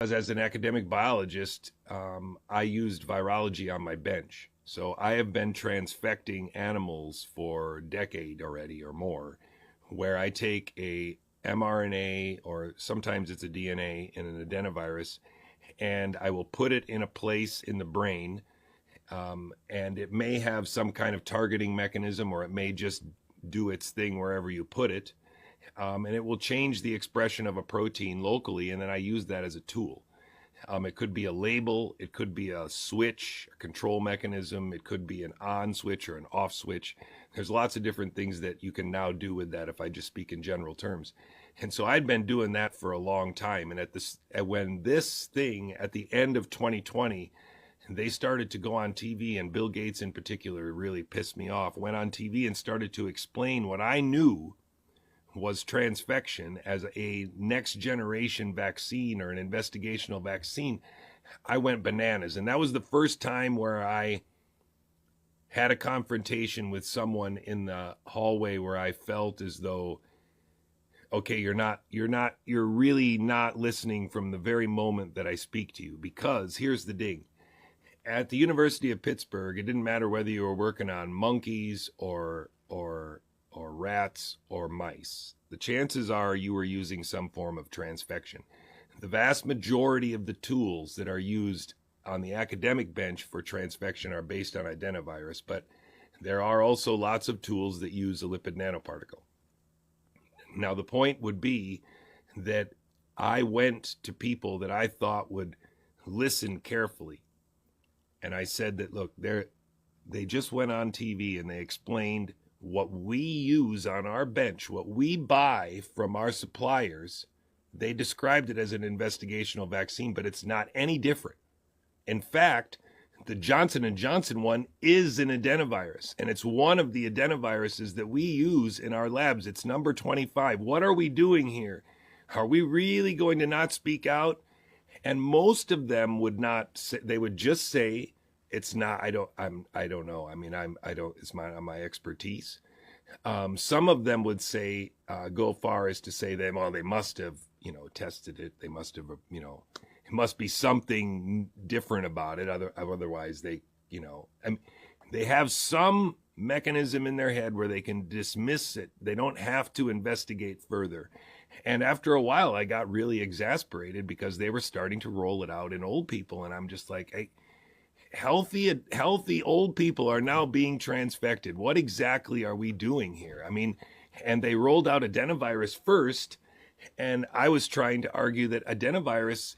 As an academic biologist, I used virology on my bench. So I have been transfecting animals for a decade already or more, where I take a mRNA or sometimes it's a DNA in an adenovirus, and I will put it in a place in the brain, and it may have some kind of targeting mechanism, or it may just do its thing wherever you put it, and it will change the expression of a protein locally, and then I use that as a tool. It could be a label, it could be a switch, a control mechanism, it could be an on switch or an off switch. There's lots of different things that you can now do with that if I just speak in general terms. And so I'd been doing that for a long time. And when this thing at the end of 2020, they started to go on TV, and Bill Gates in particular really pissed me off, went on TV and started to explain what I knew was transfection as a next generation vaccine or an investigational vaccine, I went bananas. And that was the first time where I had a confrontation with someone in the hallway where I felt as though, okay, you're really not listening from the very moment that I speak to you. Because here's the ding. At the University of Pittsburgh, it didn't matter whether you were working on monkeys or rats or mice. The chances are you were using some form of transfection. The vast majority of the tools that are used on the academic bench for transfection are based on adenovirus, but there are also lots of tools that use a lipid nanoparticle. Now, the point would be that I went to people that I thought would listen carefully. And I said that, look, they just went on TV and they explained what we use on our bench, what we buy from our suppliers. They described it as an investigational vaccine, but it's not any different. In fact, the Johnson & Johnson one is an adenovirus, and it's one of the adenoviruses that we use in our labs. It's number 25. What are we doing here? Are we really going to not speak out? And most of them would not say, they would just say, it's not, I don't know. I mean, it's my expertise. Some of them would say, go far as to say they must have, tested it. They must have, it must be something different about it. Otherwise they have some mechanism in their head where they can dismiss it. They don't have to investigate further. And after a while, I got really exasperated because they were starting to roll it out in old people. And I'm just like, hey, healthy old people are now being transfected. What exactly are we doing here? I mean, and they rolled out adenovirus first, and I was trying to argue that adenovirus